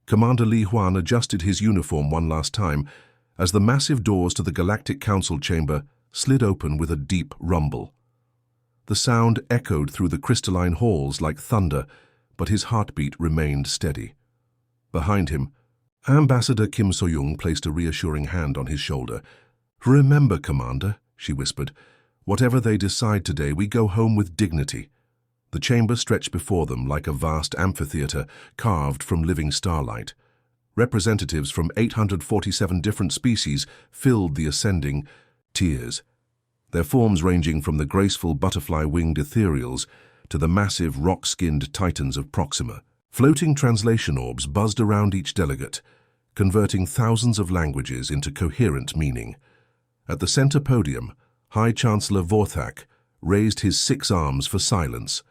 Commander Li Huan adjusted his uniform one last time as the massive doors to the Galactic Council chamber slid open with a deep rumble. The sound echoed through the crystalline halls like thunder, but his heartbeat remained steady. Behind him, Ambassador Kim So-young placed a reassuring hand on his shoulder. "Remember, Commander," she whispered, "whatever they decide today, we go home with dignity." The chamber stretched before them like a vast amphitheater carved from living starlight. Representatives from 847 different species filled the ascending tiers, their forms ranging from the graceful butterfly-winged ethereals to the massive rock-skinned titans of Proxima. Floating translation orbs buzzed around each delegate, converting thousands of languages into coherent meaning. At the center podium, High Chancellor Vorthak raised his 6 arms for silence.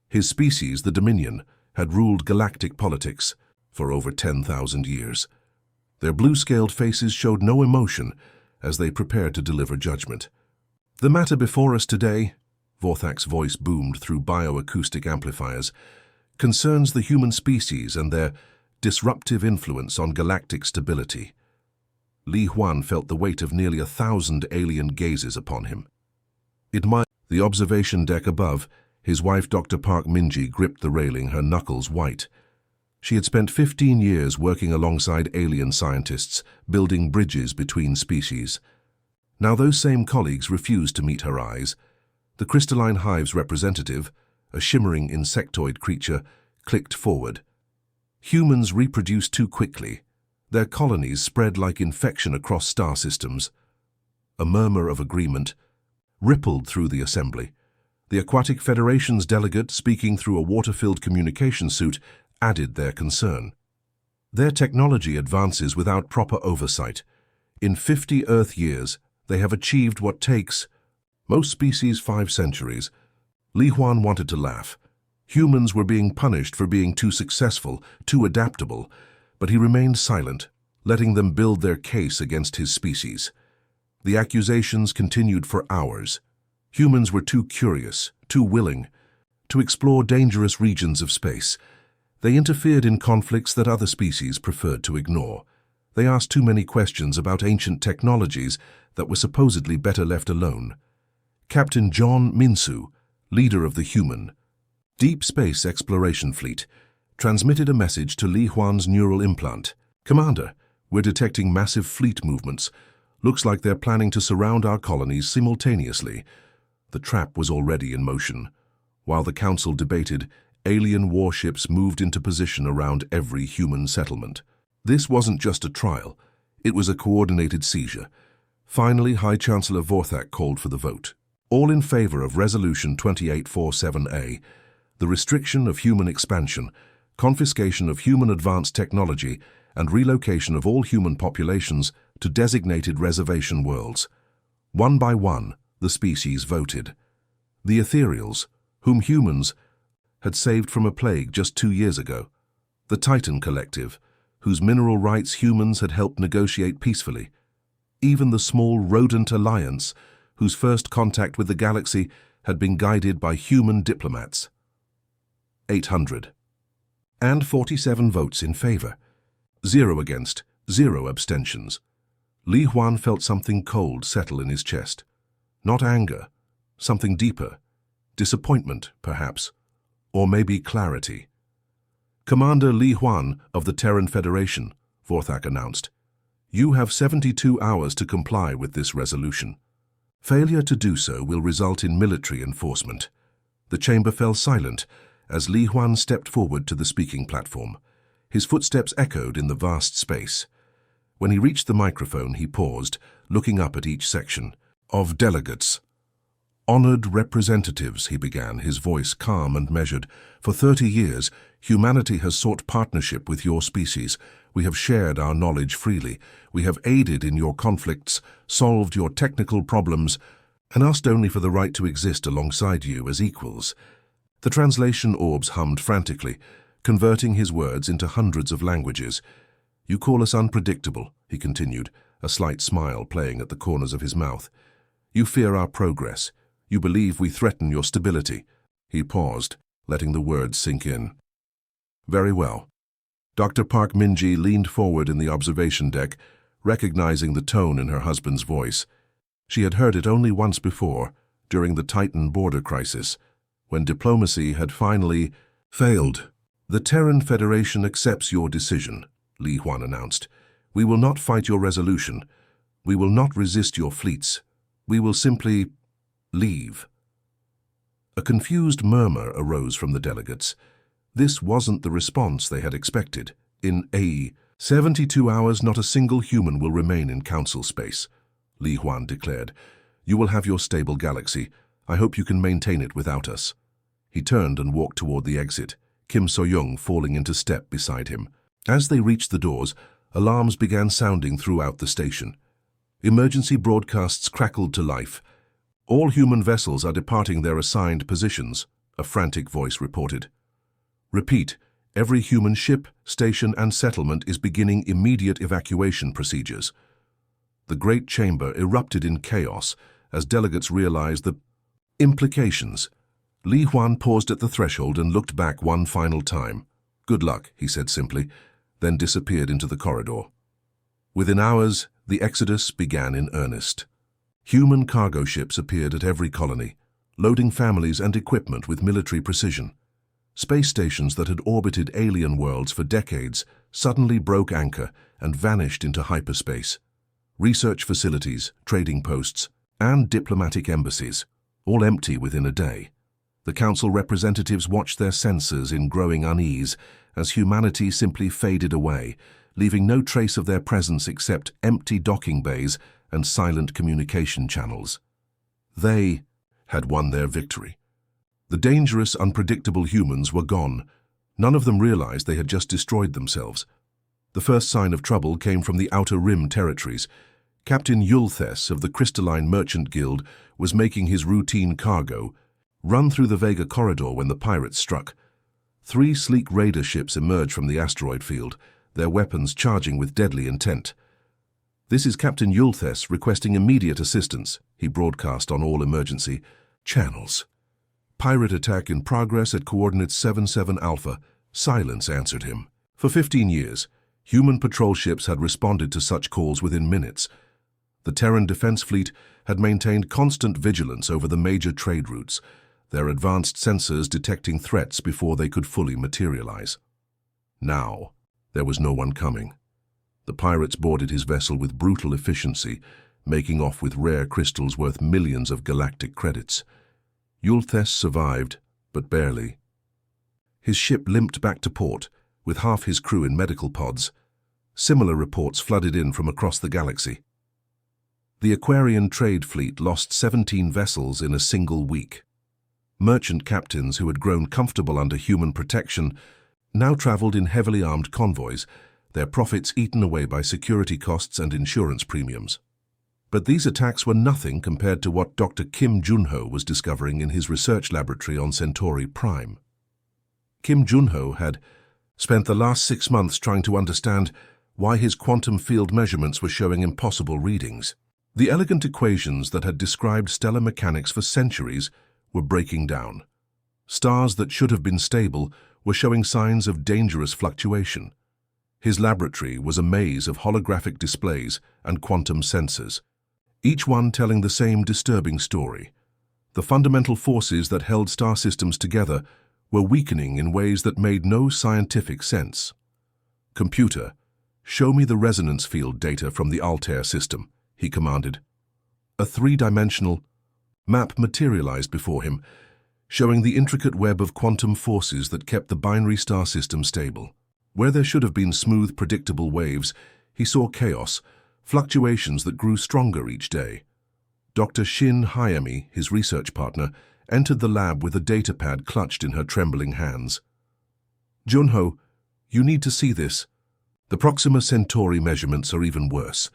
His species, the Dominion, had ruled galactic politics for over 10,000 years. Their blue-scaled faces showed no emotion as they prepared to deliver judgment. "The matter before us today," Vorthak's voice boomed through bioacoustic amplifiers, "concerns the human species and their disruptive influence on galactic stability." Li Huan felt the weight of nearly 1,000 alien gazes upon him. The observation deck above, his wife Dr. Park Minji gripped the railing, her knuckles white. She had spent 15 years working alongside alien scientists, building bridges between species. Now those same colleagues refused to meet her eyes. The crystalline hive's representative, a shimmering insectoid creature, clicked forward. "Humans reproduce too quickly. Their colonies spread like infection across star systems." A murmur of agreement rippled through the assembly. The Aquatic Federation's delegate, speaking through a water-filled communication suit, added their concern. "Their technology advances without proper oversight. In 50 Earth years, they have achieved what takes most species 5 centuries. Li Huan wanted to laugh. Humans were being punished for being too successful, too adaptable, but he remained silent, letting them build their case against his species. The accusations continued for hours. Humans were too curious, too willing, to explore dangerous regions of space. They interfered in conflicts that other species preferred to ignore. They asked too many questions about ancient technologies that were supposedly better left alone. Captain John Minsu, leader of the human Deep Space Exploration Fleet, transmitted a message to Li Huan's neural implant. "Commander, we're detecting massive fleet movements. Looks like they're planning to surround our colonies simultaneously." The trap was already in motion. While the Council debated, alien warships moved into position around every human settlement. This wasn't just a trial. It was a coordinated seizure. Finally, High Chancellor Vorthak called for the vote. All in favor of Resolution 2847A, the restriction of human expansion, confiscation of human advanced technology, and relocation of all human populations to designated reservation worlds. One by one, the species voted. The ethereals, whom humans had saved from a plague just 2 years ago. The Titan Collective, whose mineral rights humans had helped negotiate peacefully. Even the small rodent alliance, whose first contact with the galaxy had been guided by human diplomats. 800. And 47 votes in favor. 0 against, 0 abstentions. Li Huan felt something cold settle in his chest. Not anger, something deeper. Disappointment, perhaps. Or maybe clarity. "Commander Li Huan of the Terran Federation," Vorthak announced. "You have 72 hours to comply with this resolution. Failure to do so will result in military enforcement." The chamber fell silent as Li Huan stepped forward to the speaking platform. His footsteps echoed in the vast space. When he reached the microphone, he paused, looking up at each section. "Of delegates. Honored representatives," he began, his voice calm and measured. "For 30 years, humanity has sought partnership with your species. We have shared our knowledge freely. We have aided in your conflicts, solved your technical problems, and asked only for the right to exist alongside you as equals." The translation orbs hummed frantically, converting his words into hundreds of languages. "You call us unpredictable," he continued, a slight smile playing at the corners of his mouth. "You fear our progress. You believe we threaten your stability." He paused, letting the words sink in. "Very well. Dr. Park Minji leaned forward in the observation deck, recognizing the tone in her husband's voice. She had heard it only once before, during the Titan border crisis, when diplomacy had finally failed. "The Terran Federation accepts your decision," Li Huan announced. "We will not fight your resolution. We will not resist your fleets. We will simply leave." A confused murmur arose from the delegates. This wasn't the response they had expected. "In 72 hours, not a single human will remain in Council space," Li Huan declared. "You will have your stable galaxy. I hope you can maintain it without us." He turned and walked toward the exit, Kim So-young falling into step beside him. As they reached the doors, alarms began sounding throughout the station. Emergency broadcasts crackled to life. "All human vessels are departing their assigned positions," a frantic voice reported. "Repeat, every human ship, station, and settlement is beginning immediate evacuation procedures." The great chamber erupted in chaos as delegates realized the implications. Li Huan paused at the threshold and looked back one final time. "Good luck," he said simply, then disappeared into the corridor. Within hours, the exodus began in earnest. Human cargo ships appeared at every colony, loading families and equipment with military precision. Space stations that had orbited alien worlds for decades suddenly broke anchor and vanished into hyperspace. Research facilities, trading posts, and diplomatic embassies, all empty within a day. The Council representatives watched their sensors in growing unease as humanity simply faded away, leaving no trace of their presence except empty docking bays and silent communication channels. They had won their victory. The dangerous, unpredictable humans were gone. None of them realized they had just destroyed themselves. The first sign of trouble came from the Outer Rim territories. Captain Yulthes of the Crystalline Merchant Guild was making his routine cargo run through the Vega corridor when the pirates struck. 3 sleek raider ships emerged from the asteroid field, their weapons charging with deadly intent. "This is Captain Yulthes requesting immediate assistance," he broadcast on all emergency channels. "Pirate attack in progress at coordinates 77 Alpha. Silence," answered him. For 15 years, human patrol ships had responded to such calls within minutes. The Terran Defense Fleet had maintained constant vigilance over the major trade routes, their advanced sensors detecting threats before they could fully materialize. Now, there was no one coming. The pirates boarded his vessel with brutal efficiency, making off with rare crystals worth millions of galactic credits. Yulthes survived, but barely. His ship limped back to port, with half his crew in medical pods. Similar reports flooded in from across the galaxy. The Aquarian trade fleet lost 17 vessels in a single week. Merchant captains who had grown comfortable under human protection now traveled in heavily armed convoys, their profits eaten away by security costs and insurance premiums. But these attacks were nothing compared to what Dr. Kim Junho was discovering in his research laboratory on Centauri Prime. Kim Junho had spent the last 6 months trying to understand why his quantum field measurements were showing impossible readings. The elegant equations that had described stellar mechanics for centuries were breaking down. Stars that should have been stable were showing signs of dangerous fluctuation. His laboratory was a maze of holographic displays and quantum sensors, each one telling the same disturbing story. The fundamental forces that held star systems together were weakening in ways that made no scientific sense. "Computer, show me the resonance field data from the Altair system," he commanded. A 3-dimensional map materialized before him, showing the intricate web of quantum forces that kept the binary star system stable. Where there should have been smooth, predictable waves, he saw chaos, fluctuations that grew stronger each day. Dr. Shin Hayami, his research partner, entered the lab with a datapad clutched in her trembling hands. "Junho, you need to see this. The Proxima Centauri measurements are even worse."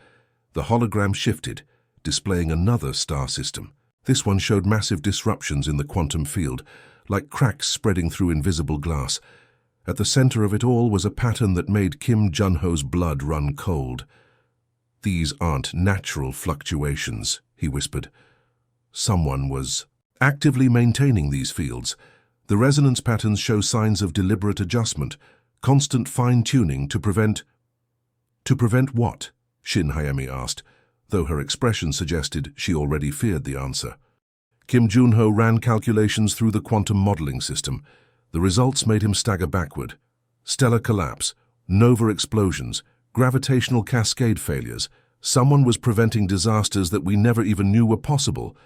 The hologram shifted, displaying another star system. This one showed massive disruptions in the quantum field, like cracks spreading through invisible glass. At the center of it all was a pattern that made Kim Junho's blood run cold. "These aren't natural fluctuations," he whispered. "Someone was actively maintaining these fields. The resonance patterns show signs of deliberate adjustment, Constant fine-tuning to prevent... To prevent what? Shin Hayami asked, though her expression suggested she already feared the answer. Kim Junho ran calculations through the quantum modeling system. The results made him stagger backward. Stellar collapse, nova explosions, gravitational cascade failures. Someone was preventing disasters that we never even knew were possible.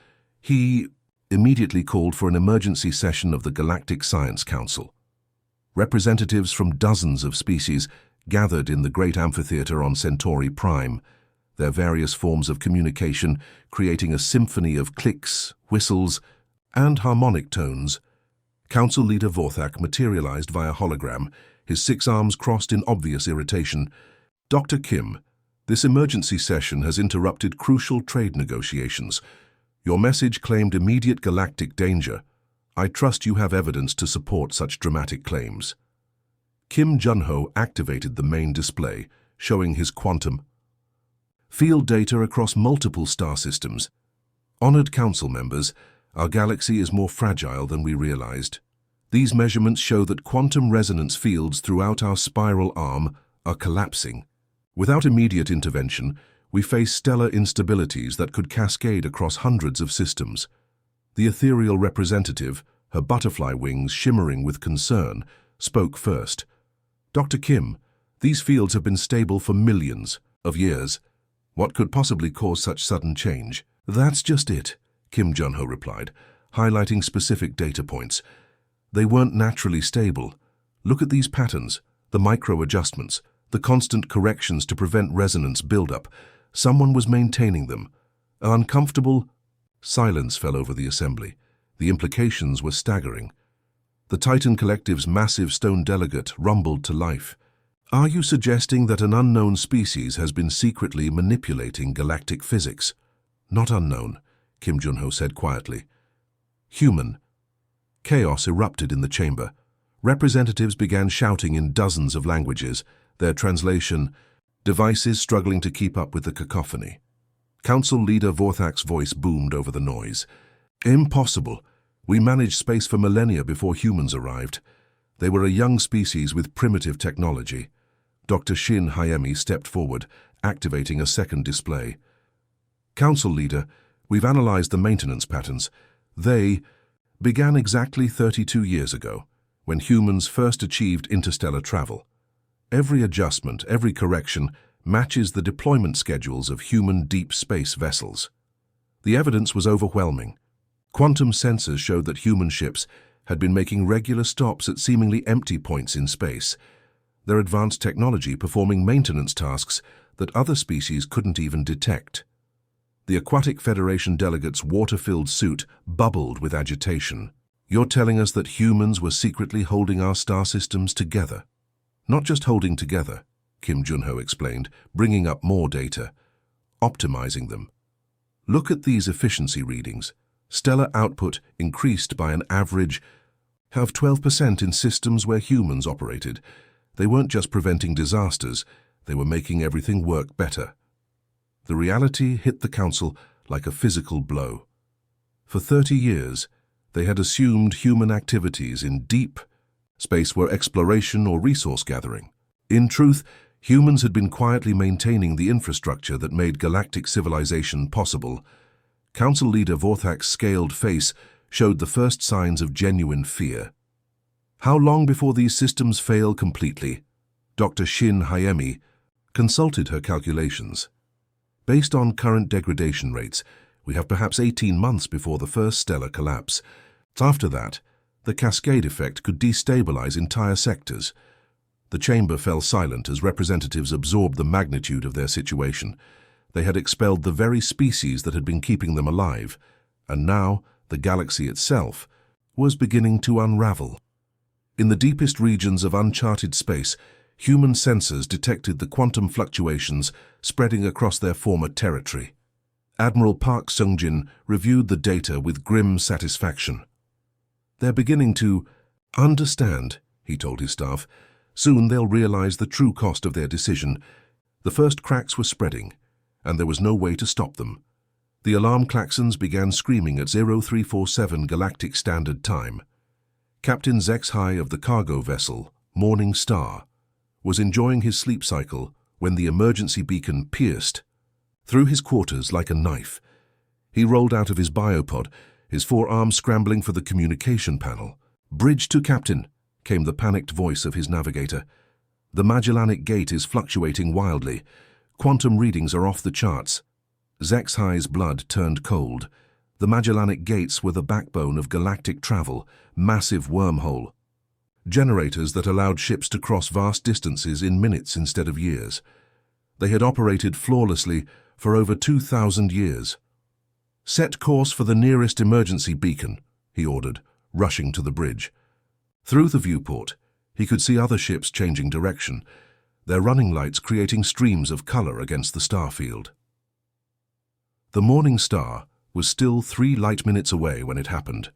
He immediately called for an emergency session of the Galactic Science Council. Representatives from dozens of species gathered in the great amphitheater on Centauri Prime, their various forms of communication creating a symphony of clicks, whistles, and harmonic tones. Council leader Vorthak materialized via hologram, his 6 arms crossed in obvious irritation. Dr. Kim, this emergency session has interrupted crucial trade negotiations. Your message claimed immediate galactic danger. I trust you have evidence to support such dramatic claims. Kim Junho activated the main display, showing his quantum field data across multiple star systems. Honored council members, our galaxy is more fragile than we realized. These measurements show that quantum resonance fields throughout our spiral arm are collapsing. Without immediate intervention, we face stellar instabilities that could cascade across hundreds of systems. The ethereal representative, her butterfly wings shimmering with concern, spoke first. Dr. Kim, these fields have been stable for millions of years. What could possibly cause such sudden change? That's just it, Kim Junho replied, highlighting specific data points. They weren't naturally stable. Look at these patterns, the micro-adjustments, the constant corrections to prevent resonance buildup. Someone was maintaining them. An uncomfortable silence fell over the assembly. The implications were staggering. The Titan Collective's massive stone delegate rumbled to life. Are you suggesting that an unknown species has been secretly manipulating galactic physics? Not unknown, Kim Junho said quietly. Human. Chaos erupted in the chamber. Representatives began shouting in dozens of languages, their translation, devices struggling to keep up with the cacophony. Council leader Vorthak's voice boomed over the noise. Impossible. We managed space for millennia before humans arrived. They were a young species with primitive technology. Dr. Shin Hayami stepped forward, activating a second display. Council leader, we've analyzed the maintenance patterns. They began exactly 32 years ago, when humans first achieved interstellar travel. Every adjustment, every correction, matches the deployment schedules of human deep space vessels. The evidence was overwhelming. Quantum sensors showed that human ships had been making regular stops at seemingly empty points in space, their advanced technology performing maintenance tasks that other species couldn't even detect. The Aquatic Federation delegate's water-filled suit bubbled with agitation. You're telling us that humans were secretly holding our star systems together? Not just holding together, Kim Junho explained, bringing up more data, optimizing them. Look at these efficiency readings. Stellar output increased by an average of 12% in systems where humans operated. They weren't just preventing disasters, they were making everything work better. The reality hit the council like a physical blow. For 30 years, they had assumed human activities in deep space were exploration or resource gathering. In truth, humans had been quietly maintaining the infrastructure that made galactic civilization possible. Council leader Vorthak's scaled face showed the first signs of genuine fear. How long before these systems fail completely? Dr. Shin Hayami consulted her calculations. Based on current degradation rates, we have perhaps 18 months before the first stellar collapse. After that, the cascade effect could destabilize entire sectors. The chamber fell silent as representatives absorbed the magnitude of their situation. They had expelled the very species that had been keeping them alive, and now the galaxy itself was beginning to unravel. In the deepest regions of uncharted space, human sensors detected the quantum fluctuations spreading across their former territory. Admiral Park Sungjin reviewed the data with grim satisfaction. They're beginning to understand, he told his staff. Soon they'll realize the true cost of their decision. The first cracks were spreading, and there was no way to stop them. The alarm klaxons began screaming at 0347 Galactic Standard Time. Captain Zexhai of the cargo vessel Morning Star, was enjoying his sleep cycle when the emergency beacon pierced through his quarters like a knife. He rolled out of his biopod, his forearms scrambling for the communication panel. "Bridge to Captain," came the panicked voice of his navigator. "The Magellanic Gate is fluctuating wildly. Quantum readings are off the charts." Zexhi's blood turned cold. The Magellanic Gates were the backbone of galactic travel, massive wormhole. Generators that allowed ships to cross vast distances in minutes instead of years. They had operated flawlessly for over 2,000 years. "Set course for the nearest emergency beacon," he ordered, rushing to the bridge. Through the viewport, he could see other ships changing direction, their running lights creating streams of color against the star field. The Morning Star was still 3 light minutes away when it happened.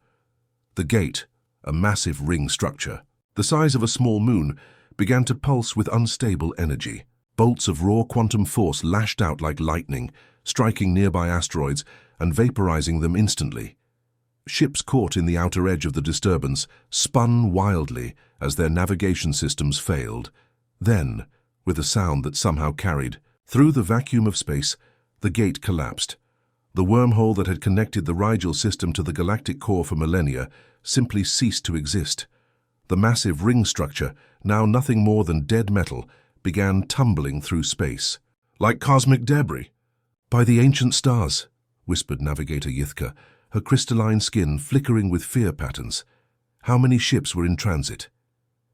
The gate, a massive ring structure, the size of a small moon, began to pulse with unstable energy. Bolts of raw quantum force lashed out like lightning, striking nearby asteroids and vaporizing them instantly. Ships caught in the outer edge of the disturbance spun wildly as their navigation systems failed. Then, with a sound that somehow carried through the vacuum of space, the gate collapsed. The wormhole that had connected the Rigel system to the galactic core for millennia simply ceased to exist. The massive ring structure, now nothing more than dead metal, began tumbling through space. "Like cosmic debris." "By the ancient stars," whispered Navigator Yithka, her crystalline skin flickering with fear patterns. How many ships were in transit?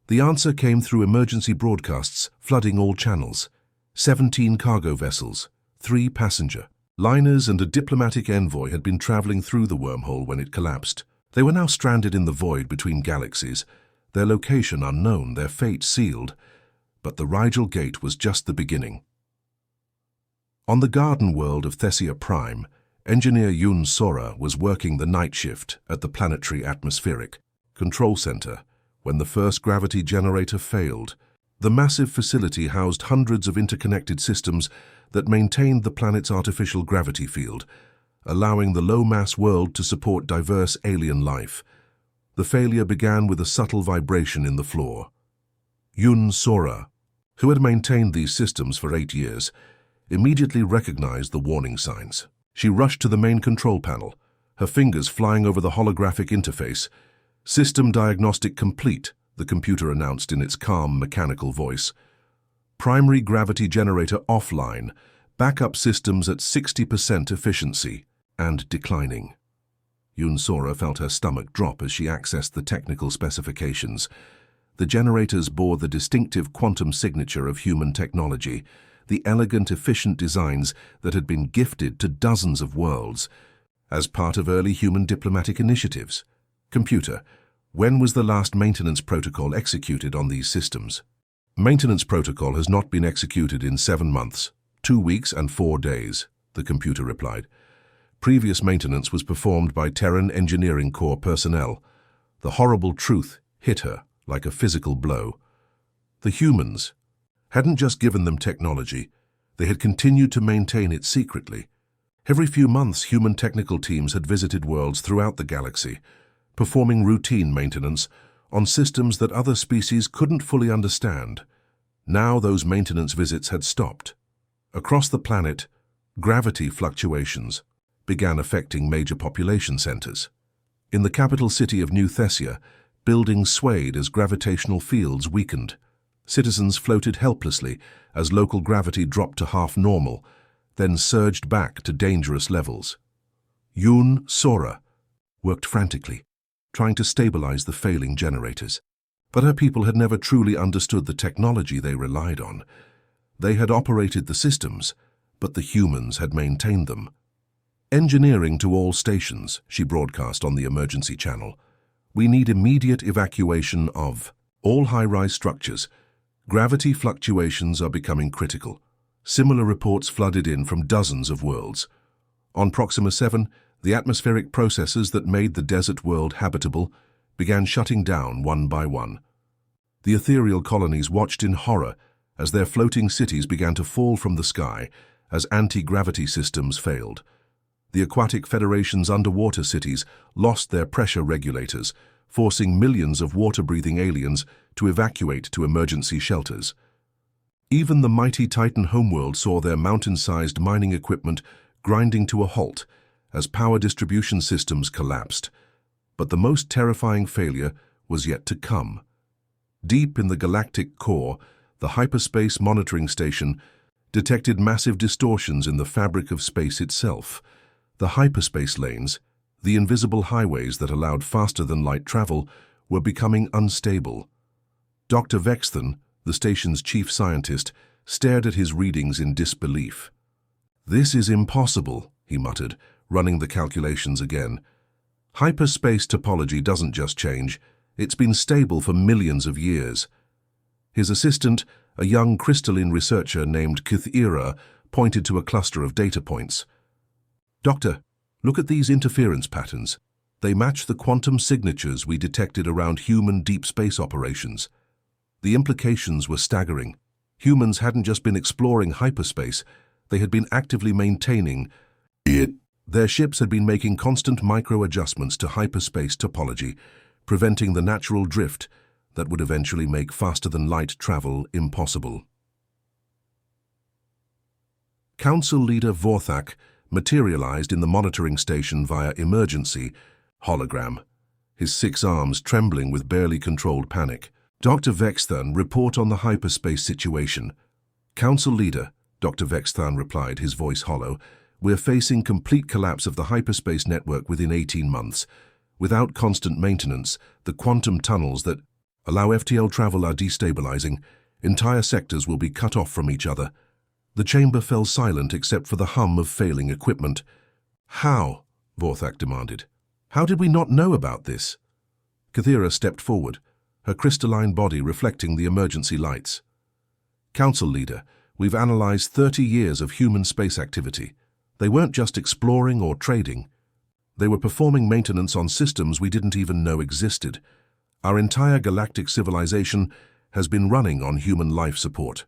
The answer came through emergency broadcasts, flooding all channels. 17 cargo vessels, 3 passenger. Liners and a diplomatic envoy had been traveling through the wormhole when it collapsed. They were now stranded in the void between galaxies, their location unknown, their fate sealed. But the Rigel Gate was just the beginning. On the garden world of Thessia Prime, engineer Yun Sora was working the night shift at the planetary atmospheric control center when the first gravity generator failed. The massive facility housed hundreds of interconnected systems that maintained the planet's artificial gravity field, allowing the low-mass world to support diverse alien life. The failure began with a subtle vibration in the floor. Yun Sora, who had maintained these systems for 8 years, immediately recognized the warning signs. She rushed to the main control panel, her fingers flying over the holographic interface. "System diagnostic complete," the computer announced in its calm, mechanical voice. "Primary gravity generator offline, backup systems at 60% efficiency, and declining." Yun Sora felt her stomach drop as she accessed the technical specifications. The generators bore the distinctive quantum signature of human technology, the elegant, efficient designs that had been gifted to dozens of worlds as part of early human diplomatic initiatives. "Computer, when was the last maintenance protocol executed on these systems?" "Maintenance protocol has not been executed in 7 months, 2 weeks and 4 days, the computer replied. "Previous maintenance was performed by Terran Engineering Corps personnel." The horrible truth hit her like a physical blow. The humans hadn't just given them technology, they had continued to maintain it secretly. Every few months, human technical teams had visited worlds throughout the galaxy, performing routine maintenance on systems that other species couldn't fully understand. Now those maintenance visits had stopped. Across the planet, gravity fluctuations began affecting major population centers. In the capital city of New Thessia, buildings swayed as gravitational fields weakened. Citizens floated helplessly as local gravity dropped to half normal, then surged back to dangerous levels. Yun Sora worked frantically, trying to stabilize the failing generators. But her people had never truly understood the technology they relied on. They had operated the systems, but the humans had maintained them. "Engineering to all stations," she broadcast on the emergency channel. "We need immediate evacuation of all high-rise structures. Gravity fluctuations are becoming critical." Similar reports flooded in from dozens of worlds. On Proxima 7, the atmospheric processes that made the desert world habitable began shutting down one by one. The ethereal colonies watched in horror as their floating cities began to fall from the sky as anti-gravity systems failed. The Aquatic Federation's underwater cities lost their pressure regulators, forcing millions of water-breathing aliens to evacuate to emergency shelters. Even the mighty Titan homeworld saw their mountain-sized mining equipment grinding to a halt as power distribution systems collapsed. But the most terrifying failure was yet to come. Deep in the galactic core, the Hyperspace Monitoring Station detected massive distortions in the fabric of space itself. The hyperspace lanes, the invisible highways that allowed faster-than-light travel, were becoming unstable. Dr. Vexthon, the station's chief scientist, stared at his readings in disbelief. "This is impossible," he muttered, running the calculations again. "Hyperspace topology doesn't just change. It's been stable for millions of years." His assistant, a young crystalline researcher named Kythera, pointed to a cluster of data points. "Doctor, look at these interference patterns. They match the quantum signatures we detected around human deep space operations." The implications were staggering. Humans hadn't just been exploring hyperspace, they had been actively maintaining it. Their ships had been making constant micro-adjustments to hyperspace topology, preventing the natural drift that would eventually make faster-than-light travel impossible. Council leader Vorthak materialized in the monitoring station via emergency hologram, his 6 arms trembling with barely controlled panic. "Dr. Vexthon, report on the hyperspace situation." "Council leader," Dr. Vexthon replied, his voice hollow, "we're facing complete collapse of the hyperspace network within 18 months. Without constant maintenance, the quantum tunnels that allow FTL travel are destabilizing. Entire sectors will be cut off from each other." The chamber fell silent except for the hum of failing equipment. "How?" Vorthak demanded. "How did we not know about this?" Kythera stepped forward, her crystalline body reflecting the emergency lights. "Council leader, we've analyzed 30 years of human space activity. They weren't just exploring or trading. They were performing maintenance on systems we didn't even know existed. Our entire galactic civilization has been running on human life support."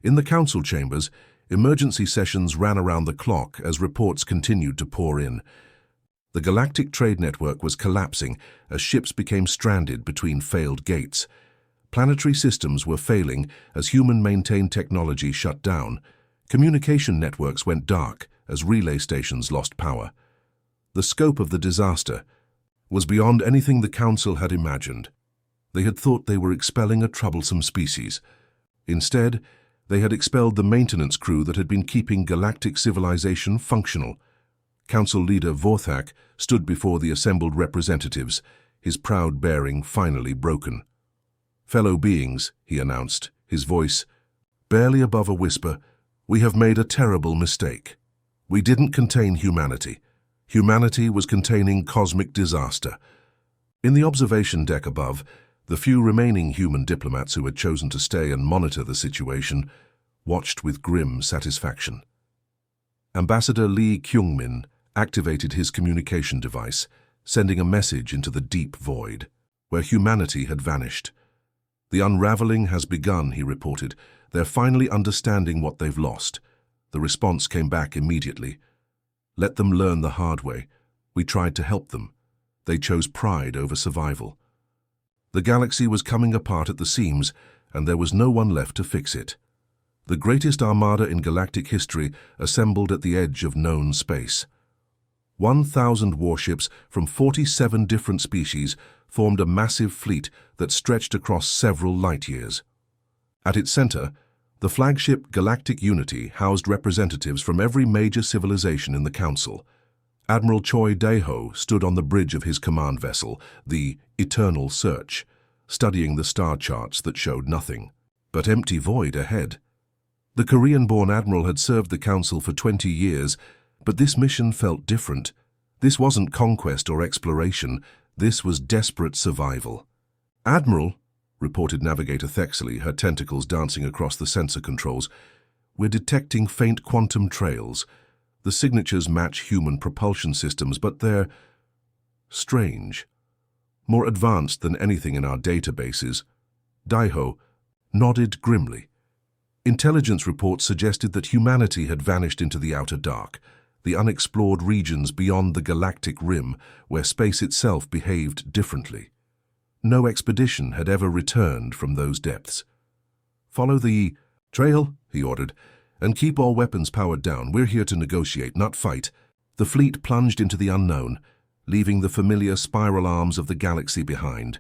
In the council chambers, emergency sessions ran around the clock as reports continued to pour in. The galactic trade network was collapsing as ships became stranded between failed gates. Planetary systems were failing as human-maintained technology shut down. Communication networks went dark as relay stations lost power. The scope of the disaster was beyond anything the Council had imagined. They had thought they were expelling a troublesome species. Instead, they had expelled the maintenance crew that had been keeping galactic civilization functional. Council leader Vorthak stood before the assembled representatives, his proud bearing finally broken. "Fellow beings," he announced, his voice barely above a whisper, "we have made a terrible mistake. We didn't contain humanity. Humanity was containing cosmic disaster." In the observation deck above, the few remaining human diplomats who had chosen to stay and monitor the situation watched with grim satisfaction. Ambassador Lee Kyungmin activated his communication device, sending a message into the deep void, where humanity had vanished. "The unraveling has begun," he reported. "They're finally understanding what they've lost." The response came back immediately. "Let them learn the hard way. We tried to help them. They chose pride over survival." The galaxy was coming apart at the seams, and there was no one left to fix it. The greatest armada in galactic history assembled at the edge of known space. 1,000 warships from 47 different species formed a massive fleet that stretched across several light-years. At its center, the flagship Galactic Unity housed representatives from every major civilization in the Council. Admiral Choi Daeho stood on the bridge of his command vessel, the Eternal Search, studying the star charts that showed nothing but empty void ahead. The Korean-born admiral had served the Council for 20 years, but this mission felt different. This wasn't conquest or exploration, this was desperate survival. "Admiral," reported Navigator Thexley, her tentacles dancing across the sensor controls, "we're detecting faint quantum trails. The signatures match human propulsion systems, but they're strange. More advanced than anything in our databases." Daeho nodded grimly. Intelligence reports suggested that humanity had vanished into the outer dark. the unexplored regions beyond the galactic rim where space itself behaved differently. No expedition had ever returned from those depths. "Follow the trail," he ordered, "and keep all weapons powered down. We're here to negotiate, not fight." The fleet plunged into the unknown, leaving the familiar spiral arms of the galaxy behind.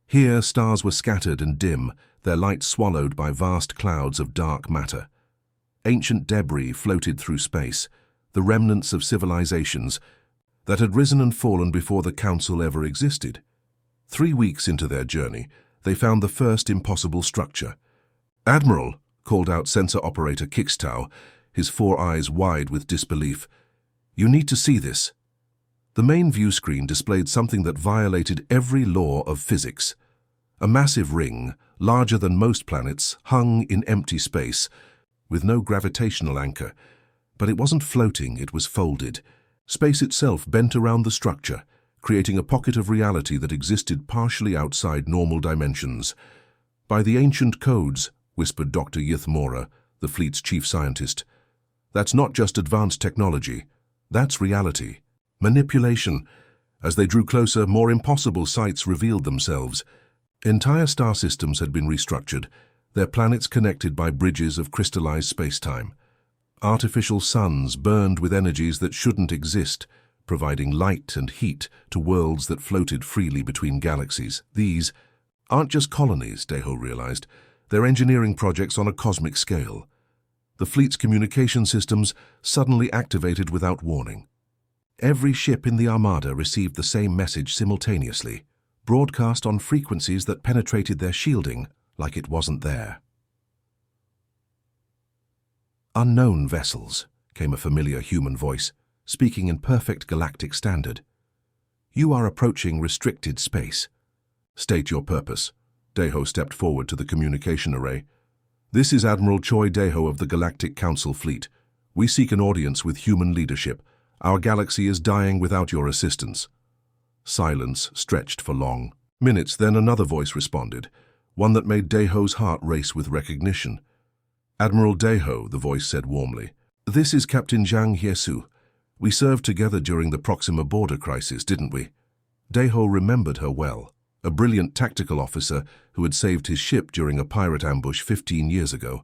Here, stars were scattered and dim, their light swallowed by vast clouds of dark matter. Ancient debris floated through space, the remnants of civilizations that had risen and fallen before the Council ever existed. 3 weeks into their journey, they found the first impossible structure. "Admiral," called out sensor operator Kixtow, his 4 eyes wide with disbelief, "you need to see this." The main view screen displayed something that violated every law of physics. A massive ring, larger than most planets, hung in empty space, with no gravitational anchor. But it wasn't floating, it was folded. Space itself bent around the structure, creating a pocket of reality that existed partially outside normal dimensions. "By the ancient codes," whispered Dr. Ythmora, the fleet's chief scientist, "that's not just advanced technology, that's reality. Manipulation." As they drew closer, more impossible sights revealed themselves. Entire star systems had been restructured, their planets connected by bridges of crystallized space-time. Artificial suns burned with energies that shouldn't exist, providing light and heat to worlds that floated freely between galaxies. These aren't just colonies, Deho realized. They're engineering projects on a cosmic scale. The fleet's communication systems suddenly activated without warning. Every ship in the Armada received the same message simultaneously, broadcast on frequencies that penetrated their shielding like it wasn't there. "Unknown vessels," came a familiar human voice, speaking in perfect galactic standard. "You are approaching restricted space. State your purpose." Deho stepped forward to the communication array. "This is Admiral Choi Deho of the Galactic Council Fleet. We seek an audience with human leadership. Our galaxy is dying without your assistance." Silence stretched for long minutes, then another voice responded, one that made Deho's heart race with recognition. "Admiral Deho," the voice said warmly, "this is Captain Zhang Hiesu. We served together during the Proxima border crisis, didn't we?" Deho remembered her well, a brilliant tactical officer who had saved his ship during a pirate ambush 15 years ago.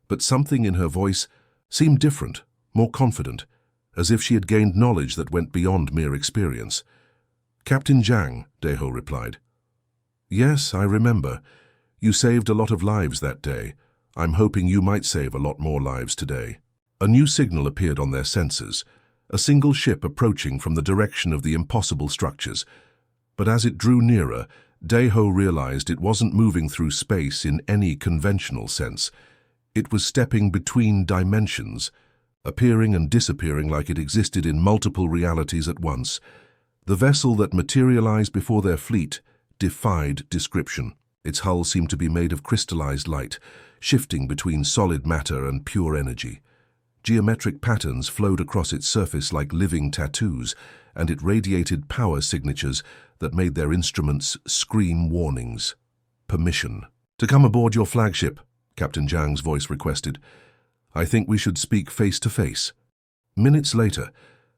But something in her voice seemed different, more confident, as if she had gained knowledge that went beyond mere experience. "Captain Zhang," Deho replied. "Yes, I remember. You saved a lot of lives that day. I'm hoping you might save a lot more lives today." A new signal appeared on their sensors, a single ship approaching from the direction of the impossible structures. But as it drew nearer, Deho realized it wasn't moving through space in any conventional sense. It was stepping between dimensions, appearing and disappearing like it existed in multiple realities at once. The vessel that materialized before their fleet defied description. Its hull seemed to be made of crystallized light, shifting between solid matter and pure energy. Geometric patterns flowed across its surface like living tattoos, and it radiated power signatures that made their instruments scream warnings. "Permission to come aboard your flagship," Captain Zhang's voice requested. "I think we should speak face to face." Minutes later,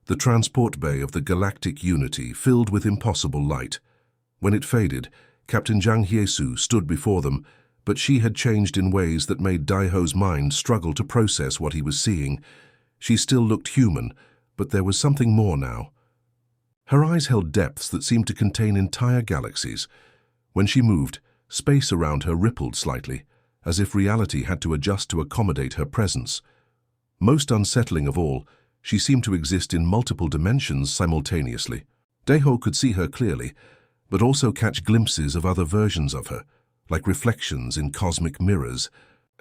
the transport bay of the Galactic Unity filled with impossible light. When it faded, Captain Zhang Hiesu stood before them, but she had changed in ways that made Deho's mind struggle to process what he was seeing. She still looked human, but there was something more now. Her eyes held depths that seemed to contain entire galaxies. When she moved, space around her rippled slightly, as if reality had to adjust to accommodate her presence. Most unsettling of all, she seemed to exist in multiple dimensions simultaneously. Deho could see her clearly, but also catch glimpses of other versions of her, like reflections in cosmic mirrors.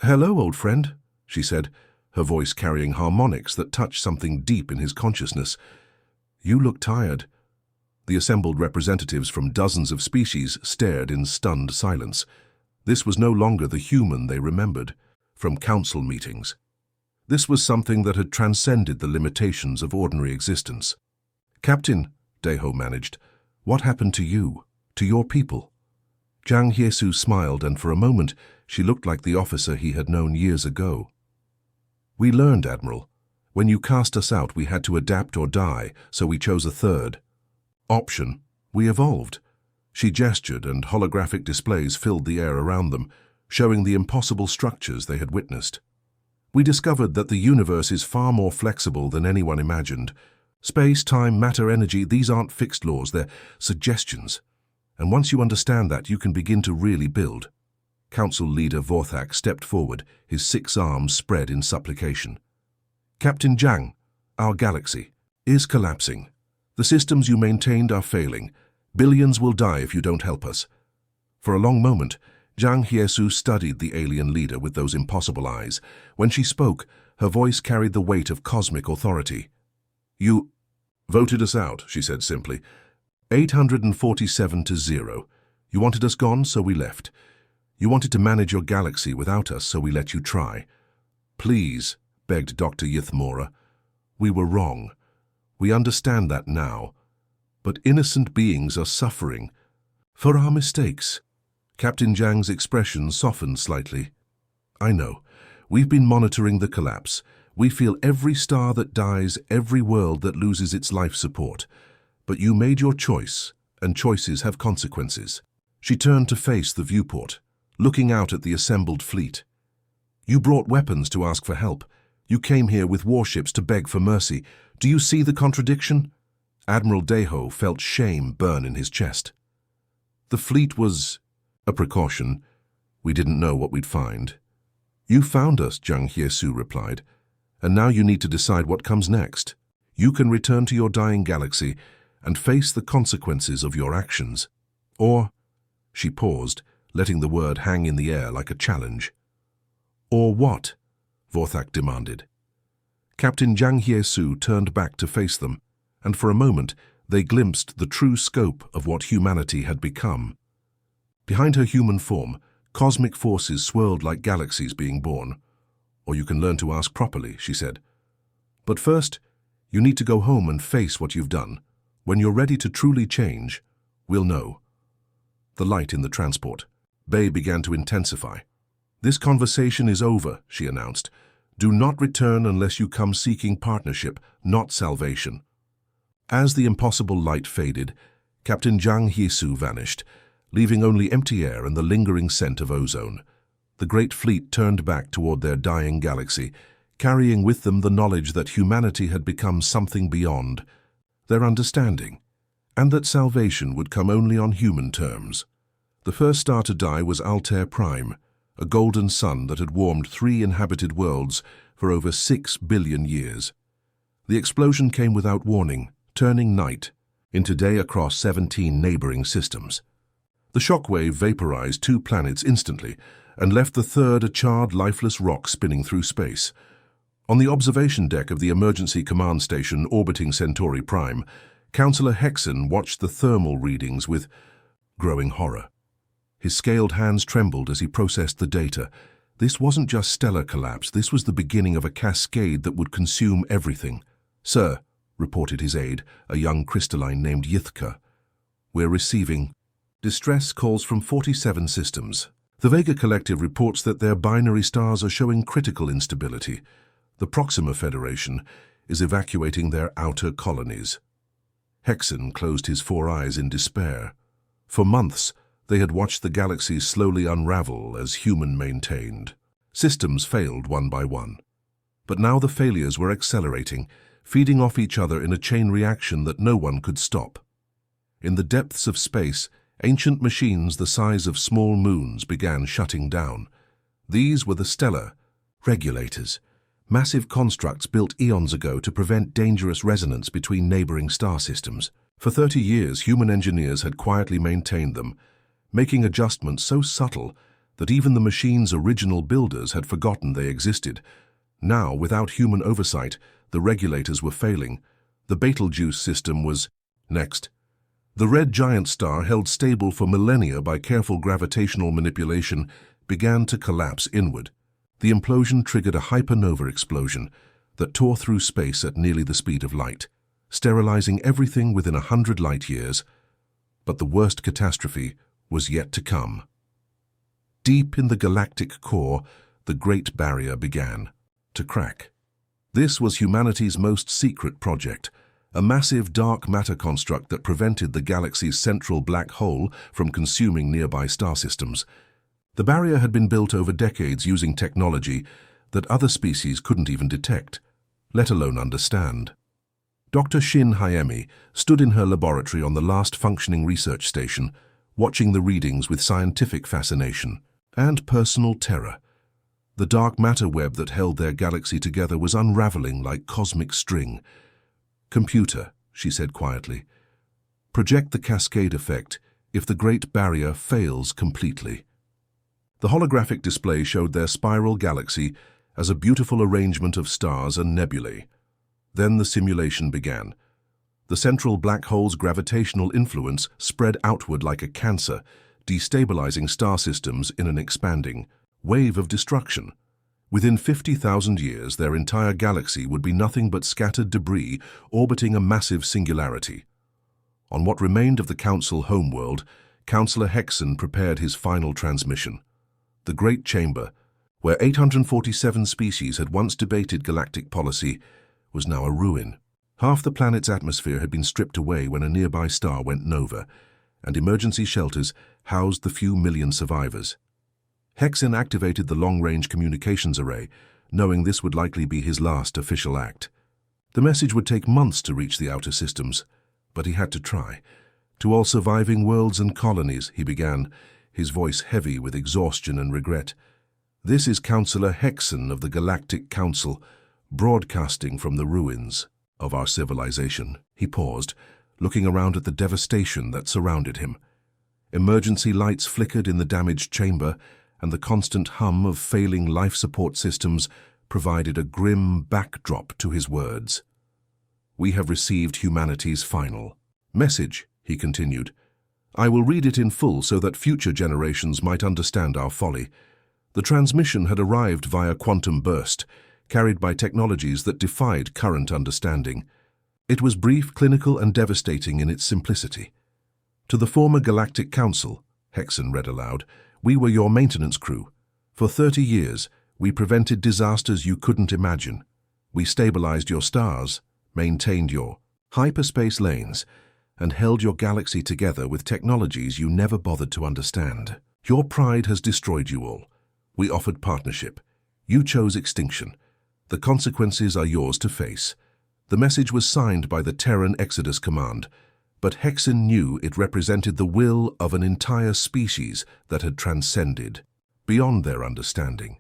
"Hello, old friend," she said, her voice carrying harmonics that touched something deep in his consciousness. "You look tired." The assembled representatives from dozens of species stared in stunned silence. This was no longer the human they remembered from council meetings. This was something that had transcended the limitations of ordinary existence. "Captain," Deho managed, "what happened to you, to your people?" Zhang Hiesu smiled, and for a moment she looked like the officer he had known years ago. "We learned, Admiral. When you cast us out, we had to adapt or die, so we chose a third option. We evolved. She gestured, and holographic displays filled the air around them, showing the impossible structures they had witnessed. We discovered that the universe is far more flexible than anyone imagined. Space, time, matter, energy, these aren't fixed laws, they're suggestions. And once you understand that, you can begin to really build. Council leader Vorthak stepped forward, his 6 arms spread in supplication. Captain Zhang, our galaxy is collapsing. The systems you maintained are failing. Billions will die if you don't help us. For a long moment, Zhang Hiesu studied the alien leader with those impossible eyes. When she spoke, her voice carried the weight of cosmic authority. You voted us out, she said simply. 847 to 0. You wanted us gone, so we left. You wanted to manage your galaxy without us, so we let you try. Please, begged Dr. Yithmora. We were wrong. We understand that now. But innocent beings are suffering for our mistakes. Captain Zhang's expression softened slightly. I know. We've been monitoring the collapse. We feel every star that dies, every world that loses its life support. But you made your choice, and choices have consequences. She turned to face the viewport, looking out at the assembled fleet. You brought weapons to ask for help. You came here with warships to beg for mercy. Do you see the contradiction? Admiral Deho felt shame burn in his chest. The fleet was a precaution. We didn't know what we'd find. You found us, Zhang Hiesu replied, and now you need to decide what comes next. You can return to your dying galaxy and face the consequences of your actions. Or, she paused, letting the word hang in the air like a challenge. Or what? Vorthak demanded. Captain Zhang Hiesu turned back to face them, and for a moment they glimpsed the true scope of what humanity had become. Behind her human form, cosmic forces swirled like galaxies being born. Or you can learn to ask properly, she said. But first, you need to go home and face what you've done. When you're ready to truly change, we'll know. The light in the transport bay began to intensify. This conversation is over, she announced. Do not return unless you come seeking partnership, not salvation. As the impossible light faded, Captain Zhang Hiesu vanished, leaving only empty air and the lingering scent of ozone. The great fleet turned back toward their dying galaxy, carrying with them the knowledge that humanity had become something beyond their understanding, and that salvation would come only on human terms. The first star to die was Altair Prime, a golden sun that had warmed 3 inhabited worlds for over 6 billion years. The explosion came without warning, turning night into day across 17 neighboring systems. The shockwave vaporized 2 planets instantly and left the third a charred, lifeless rock spinning through space. On the observation deck of the emergency command station orbiting Centauri Prime, Councillor Hexen watched the thermal readings with growing horror. His scaled hands trembled as he processed the data. This wasn't just stellar collapse, this was the beginning of a cascade that would consume everything. Sir, reported his aide, a young crystalline named Yithka, we're receiving distress calls from 47 systems. The Vega Collective reports that their binary stars are showing critical instability. The Proxima Federation is evacuating their outer colonies. Hexen closed his 4 eyes in despair. For months, they had watched the galaxy slowly unravel as human maintained. Systems failed one by one. But now the failures were accelerating, feeding off each other in a chain reaction that no one could stop. In the depths of space, ancient machines the size of small moons began shutting down. These were the stellar regulators, massive constructs built eons ago to prevent dangerous resonance between neighboring star systems. For 30 years, human engineers had quietly maintained them, making adjustments so subtle that even the machine's original builders had forgotten they existed. Now, without human oversight, the regulators were failing. The Betelgeuse system was next. The red giant star, held stable for millennia by careful gravitational manipulation, began to collapse inward. The implosion triggered a hypernova explosion that tore through space at nearly the speed of light, sterilizing everything within 100 light-years. But the worst catastrophe was yet to come. Deep in the galactic core, the Great Barrier began to crack. This was humanity's most secret project, a massive dark matter construct that prevented the galaxy's central black hole from consuming nearby star systems. The barrier had been built over decades using technology that other species couldn't even detect, let alone understand. Dr. Shin Hayemi stood in her laboratory on the last functioning research station, watching the readings with scientific fascination and personal terror. The dark matter web that held their galaxy together was unraveling like cosmic string. "Computer," she said quietly, "project the cascade effect if the Great Barrier fails completely." The holographic display showed their spiral galaxy as a beautiful arrangement of stars and nebulae. Then the simulation began. The central black hole's gravitational influence spread outward like a cancer, destabilizing star systems in an expanding wave of destruction. Within 50,000 years, their entire galaxy would be nothing but scattered debris orbiting a massive singularity. On what remained of the Council homeworld, Councillor Hexen prepared his final transmission. The Great Chamber, where 847 species had once debated galactic policy, was now a ruin. Half the planet's atmosphere had been stripped away when a nearby star went nova, and emergency shelters housed the few million survivors. Hexen activated the long-range communications array, knowing this would likely be his last official act. The message would take months to reach the outer systems, but he had to try. "To all surviving worlds and colonies," he began, his voice heavy with exhaustion and regret. "This is Councillor Hexen of the Galactic Council, broadcasting from the ruins of our civilization." He paused, looking around at the devastation that surrounded him. Emergency lights flickered in the damaged chamber, and the constant hum of failing life support systems provided a grim backdrop to his words. "We have received humanity's final message," he continued. "I will read it in full so that future generations might understand our folly." The transmission had arrived via quantum burst, carried by technologies that defied current understanding. It was brief, clinical, and devastating in its simplicity. "To the former Galactic Council," Hexen read aloud, "we were your maintenance crew. For 30 years, we prevented disasters you couldn't imagine. We stabilized your stars, maintained your hyperspace lanes, and held your galaxy together with technologies you never bothered to understand. Your pride has destroyed you all. We offered partnership. You chose extinction. The consequences are yours to face." The message was signed by the Terran Exodus Command, but Hexen knew it represented the will of an entire species that had transcended beyond their understanding.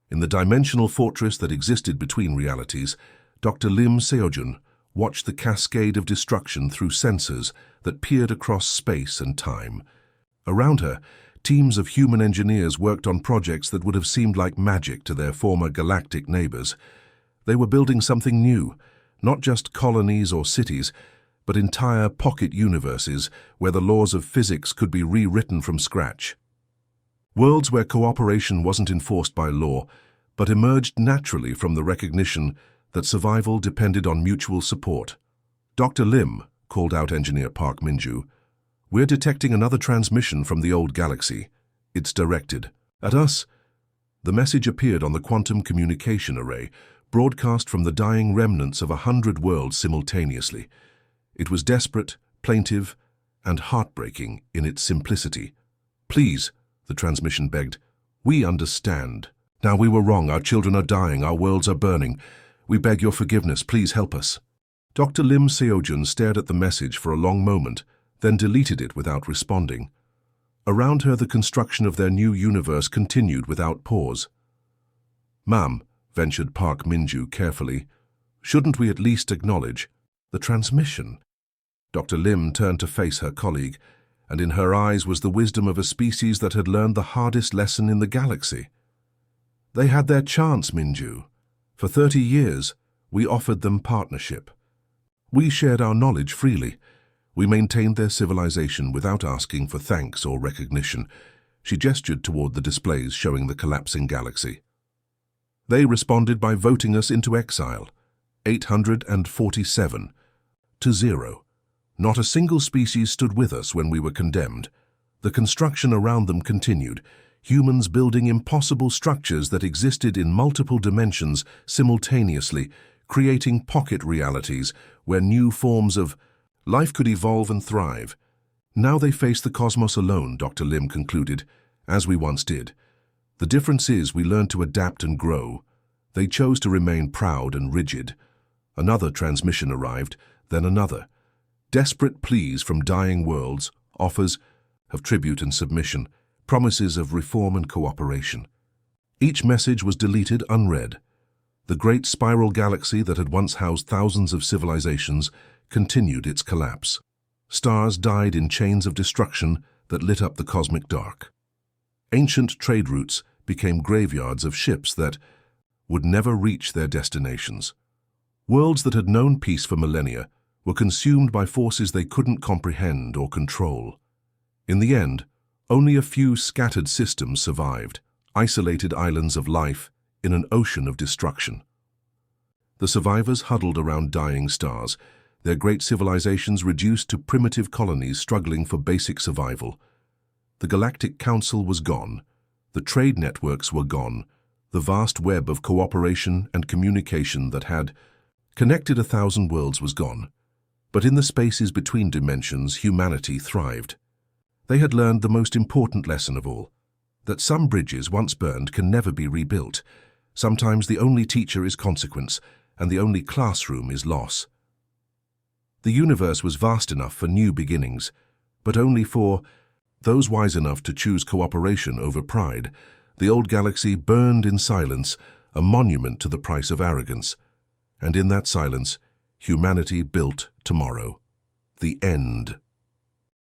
In the dimensional fortress that existed between realities, Dr. Lim Seojun watched the cascade of destruction through sensors that peered across space and time. Around her, teams of human engineers worked on projects that would have seemed like magic to their former galactic neighbors. They were building something new, not just colonies or cities, but entire pocket universes where the laws of physics could be rewritten from scratch. Worlds where cooperation wasn't enforced by law, but emerged naturally from the recognition that survival depended on mutual support. "Dr. Lim," called out Engineer Park Minju, "we're detecting another transmission from the old galaxy. It's directed at us." The message appeared on the quantum communication array, broadcast from the dying remnants of 100 worlds simultaneously. It was desperate, plaintive, and heartbreaking in its simplicity. "Please," the transmission begged, "we understand. Now we were wrong. Our children are dying. Our worlds are burning. We beg your forgiveness. Please help us." Dr. Lim Seojun stared at the message for a long moment, then deleted it without responding. Around her, the construction of their new universe continued without pause. "Ma'am," ventured Park Minju carefully, "shouldn't we at least acknowledge the transmission?" Dr. Lim turned to face her colleague, and in her eyes was the wisdom of a species that had learned the hardest lesson in the galaxy. "They had their chance, Minju. For 30 years, we offered them partnership. We shared our knowledge freely. We maintained their civilization without asking for thanks or recognition." She gestured toward the displays showing the collapsing galaxy. "They responded by voting us into exile, 847 to 0. Not a single species stood with us when we were condemned. The construction around them continued, humans building impossible structures that existed in multiple dimensions simultaneously, creating pocket realities where new forms of life could evolve and thrive. Now they face the cosmos alone, Dr. Lim concluded, as we once did. The difference is we learned to adapt and grow. They chose to remain proud and rigid. Another transmission arrived, then another. Desperate pleas from dying worlds, offers of tribute and submission, promises of reform and cooperation. Each message was deleted unread. The great spiral galaxy that had once housed thousands of civilizations continued its collapse. Stars died in chains of destruction that lit up the cosmic dark. Ancient trade routes became graveyards of ships that would never reach their destinations. Worlds that had known peace for millennia were consumed by forces they couldn't comprehend or control. In the end, only a few scattered systems survived, isolated islands of life in an ocean of destruction. The survivors huddled around dying stars, their great civilizations reduced to primitive colonies struggling for basic survival. The Galactic Council was gone. The trade networks were gone. The vast web of cooperation and communication that had connected 1,000 worlds was gone. But in the spaces between dimensions, humanity thrived. They had learned the most important lesson of all, that some bridges once burned can never be rebuilt. Sometimes the only teacher is consequence, and the only classroom is loss. The universe was vast enough for new beginnings, but only for those wise enough to choose cooperation over pride. The old galaxy burned in silence, a monument to the price of arrogance. And in that silence, humanity built tomorrow. The end.